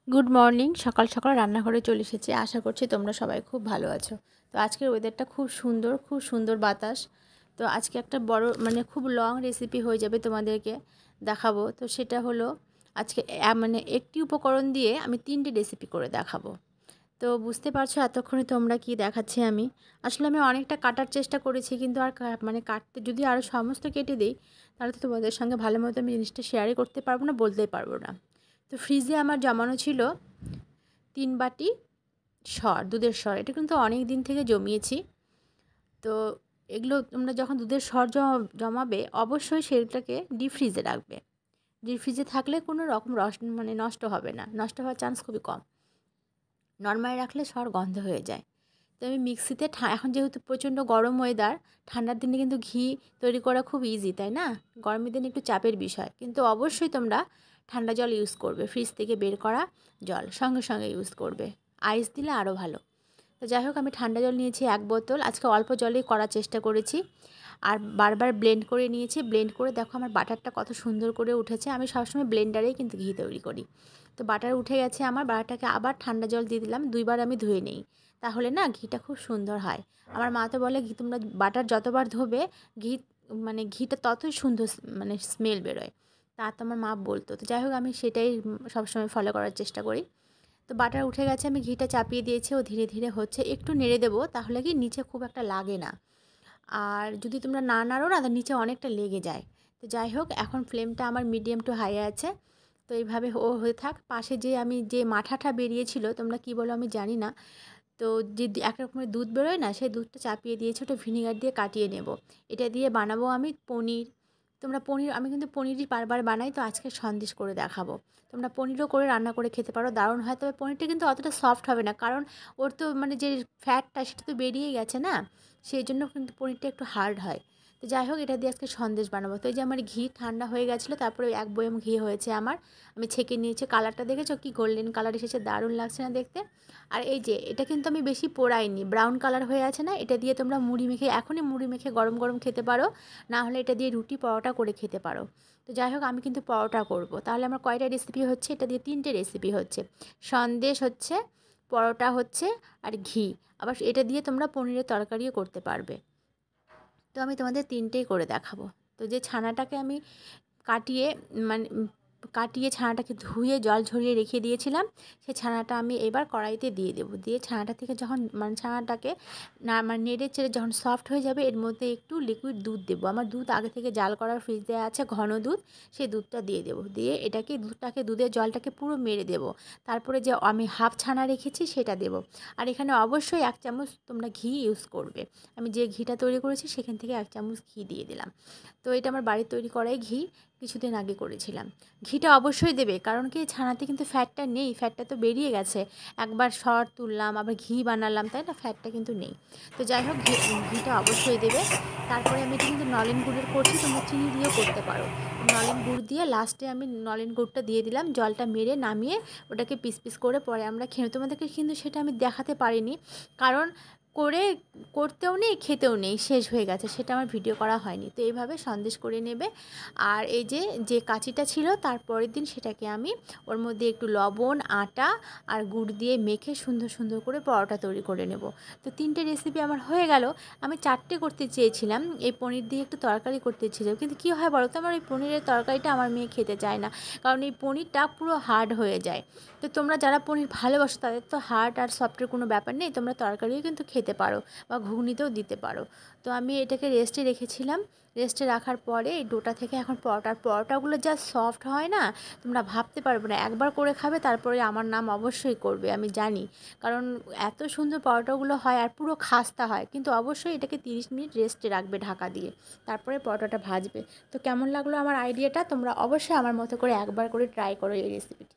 Good morning. সকাল সকাল রান্নাঘরে চলে এসেছি। আশা করছি তোমরা সবাই খুব ভালো আছো। তো আজকের ওয়েদারটা খুব সুন্দর বাতাস। তো আজকে একটা বড় খুব লং রেসিপি হয়ে যাবে, তোমাদেরকে দেখাবো। তো সেটা হলো আজকে একটি উপকরণ দিয়ে আমি 3টে রেসিপি করে দেখাবো। তো বুঝতে পারছো এতক্ষণে তোমরা কি দেখাচ্ছি আমি। আসলে আমি অনেকটা কাটার চেষ্টা করেছি, কিন্তু আর কাটতে যদি আরও সমস্ত কেটে দিই তাহলে তো তোমাদের সঙ্গে ভালো মতো আমি জিনিসটা শেয়ারই করতে পারবো না, বলতেই পারবো না। তো ফ্রিজে আমার জমানো ছিল 3 বাটি দুধের সর। এটা কিন্তু অনেক দিন থেকে জমিয়েছি। তো এগুলো তোমরা যখন দুধের সর জমাবে অবশ্যই সেটাকে ডিপ ফ্রিজে রাখবে। ডিপ ফ্রিজে থাকলে কোনো রকম নষ্ট হবে না, নষ্ট হওয়ার চান্স খুবই কম। নর্মাল রাখলে সর গন্ধ হয়ে যায়। তো আমি মিক্সিতে এখন যেহেতু প্রচণ্ড গরম ওয়েদার, ঠান্ডার দিনে কিন্তু ঘি তৈরি করা খুব ইজি, তাই না? গরমের দিনে একটু চাপের বিষয়, কিন্তু অবশ্যই তোমরা ঠান্ডা জল ইউজ করবে। ফ্রিজ থেকে বের করা জল সঙ্গে সঙ্গে ইউজ করবে। আইস দিলে আরও ভালো। তো যাই হোক, আমি ঠান্ডা জল নিয়েছি 1 বোতল। আজকে অল্প জলেই করার চেষ্টা করেছি, আর বারবার ব্লেন্ড করে নিয়েছি। ব্লেন্ড করে দেখো আমার বাটারটা কত সুন্দর করে উঠেছে। আমি সবসময় ব্লেন্ডারেই কিন্তু ঘি তৈরি করি। তো বাটার উঠে গেছে আমার। বাটারটাকে আবার ঠান্ডা জল দিয়ে দিলাম। 2বার আমি ধুয়ে নিই, তাহলে না ঘিটা খুব সুন্দর হয়। আমার মা তো বলে, ঘি তোমরা বাটার যতবার ধোবে ঘি ঘিটা ততই সুন্দর স্মেল বেরোয়। তা তো আমার মা বলতো। তো যাই হোক, আমি সেটাই সবসময় ফলো করার চেষ্টা করি। তো বাটার উঠে গেছে, আমি ঘিটা চাপিয়ে দিয়েছি। ও ধীরে ধীরে হচ্ছে, একটু নেড়ে দেবো, তাহলে কি নিচে খুব একটা লাগে না। আর যদি তোমরা না নাড়ো না, তার নিচে অনেকটা লেগে যায়। তো যাই হোক, এখন ফ্লেমটা আমার মিডিয়াম টু হাই আছে। তো এইভাবে হয়ে থাক। পাশে আমি যে মাঠাটা বেরিয়েছিল, তোমরা কি বলো আমি জানি না। তো যে এক রকমের দুধ বেরোয় না, সেই দুধটা চাপিয়ে দিয়েছি। ওটা ভিনিগার দিয়ে কাটিয়ে নেব। এটা দিয়ে বানাবো আমি পনির। তোমরা পনির, আমি কিন্তু পনিরই বারবার বানাই, তো আজকে সন্দেশ করে দেখাবো। তোমরা পনিরও করে রান্না করে খেতে পারো, দারুণ হয়। তবে পনিরটা কিন্তু অতটা সফট হবে না, কারণ ওর তো যে ফ্যাটটা সেটা তো বেরিয়ে গেছে না, সেই জন্য কিন্তু পনিরটা একটু হার্ড হয়। তো যাই হোক, এটা দিয়ে আজকে সন্দেশ বানাবো। তো এই যে আমার ঘি ঠান্ডা হয়ে গেছিলো, তারপরে 1 বয়াম ঘি হয়েছে আমার। আমি ছেঁকে নিয়েছি। কালারটা দেখেছো কি গোল্ডেন কালার এসেছে, দারুণ লাগছে না দেখতে? আর এই যে এটা কিন্তু আমি বেশি পোড়াইনি, ব্রাউন কালার হয়ে আছে না? এটা দিয়ে তোমরা মুড়ি মেখে, এখনই মুড়ি মেখে গরম গরম খেতে পারো, না হলে এটা দিয়ে রুটি পরোটা করে খেতে পারো। তো যাই হোক, আমি কিন্তু পরোটা করব। তাহলে আমার কয়টা রেসিপি হচ্ছে? এটা দিয়ে 3টে রেসিপি হচ্ছে। সন্দেশ হচ্ছে, পরোটা হচ্ছে, আর ঘি। আবার এটা দিয়ে তোমরা পনিরের তরকারিও করতে পারবে। তো আমি তোমাদের 3টেই করে দেখাবো। তো যে ছানাটাকে আমি কাটিয়ে মানে কাটিয়ে ছানাটাকে ধুয়ে জল ঝরিয়ে রেখে দিয়েছিলাম, সেই ছানাটা আমি এবার কড়াইতে দিয়ে দেবো। দিয়ে ছানাটা থেকে যখন ছানাটাকে না নেড়ে চেড়ে যখন সফট হয়ে যাবে, এর মধ্যে একটু লিকুইড দুধ দেবো। আমার দুধ আগে থেকে জাল করার ফ্রিজে আছে, ঘন দুধ। সেই দুধটা দিয়ে দেবো। দিয়ে দুধের জলটাকে পুরো মেরে দেবো। তারপরে যে আমি হাফ ছানা রেখেছি সেটা দেবো। আর এখানে অবশ্যই 1 চামচ তোমরা ঘি ইউজ করবে। আমি যে ঘিটা তৈরি করেছি সেখান থেকে 1 চামচ ঘি দিয়ে দিলাম। তো এটা আমার বাড়ির তৈরি করাই ঘি, কিছুদিন আগে করেছিলাম। ঘিটা অবশ্যই দেবে, কারণ কি ছানাতে কিন্তু ফ্যাটটা নেই, ফ্যাটটা তো বেরিয়ে গেছে। একবার সর তুললাম, আবার ঘি বানালাম, তাই না? ফ্যাটটা কিন্তু নেই। তো যাই হোক, ঘিটা অবশ্যই দেবে। তারপরে আমি এটা কিন্তু নলেন গুড়ের করছি, তোমরা চিনি দিয়েও করতে পারো। নলেন গুড় দিয়ে লাস্টে আমি নলেন গুড়টা দিয়ে দিলাম। জলটা মেরে নামিয়ে ওটাকে পিস পিস করে পরে আমরা খেয়ে, তোমাদেরকে কিন্তু সেটা আমি দেখাতে পারিনি, কারণ করে করতেও নেই, খেতেও নেই, শেষ হয়ে গেছে, সেটা আমার ভিডিও করা হয়নি। তো এইভাবে সন্দেশ করে নেবে। আর এই যে কাঁচিটা ছিল, তারপরের দিন সেটাকে আমি ওর মধ্যে একটু লবণ, আটা আর গুড় দিয়ে মেখে সুন্দর সুন্দর করে পরোটা তৈরি করে নেব। তো 3টে রেসিপি আমার হয়ে গেল। আমি 4টে করতে চেয়েছিলাম, এই পনির দিয়ে একটু তরকারি করতে চেয়েছিলাম, কিন্তু কী হয় বলো তো, আমার এই পনিরের তরকারিটা আমার মেয়ে খেতে চায় না, কারণ এই পনিরটা পুরো হার্ড হয়ে যায়। তো তোমরা যারা পনির ভালোবাসো তাদের তো হার্ড আর সফটের কোনো ব্যাপার নেই, তোমরা তরকারিও কিন্তু খেতে পারো বা ঘুগনিতেও দিতে পারো। তো আমি এটাকে রেস্টে রেখেছিলাম। রেস্টে রাখার পরে এই ডোটা থেকে এখন পরোটাগুলো যা সফট হয় না, তোমরা ভাবতে পারবে না। একবার করে খাবে, তারপরে আমার নাম অবশ্যই করবে, আমি জানি। কারণ এত সুন্দর পরোটাগুলো হয় আর পুরো খাস্তা হয়। কিন্তু অবশ্যই এটাকে 30 মিনিট রেস্টে রাখবে ঢাকা দিয়ে, তারপরে পরোটাটা ভাজবে। তো কেমন লাগলো আমার আইডিয়াটা? তোমরা অবশ্যই আমার মতো করে একবার করে ট্রাই করো এই রেসিপিটি।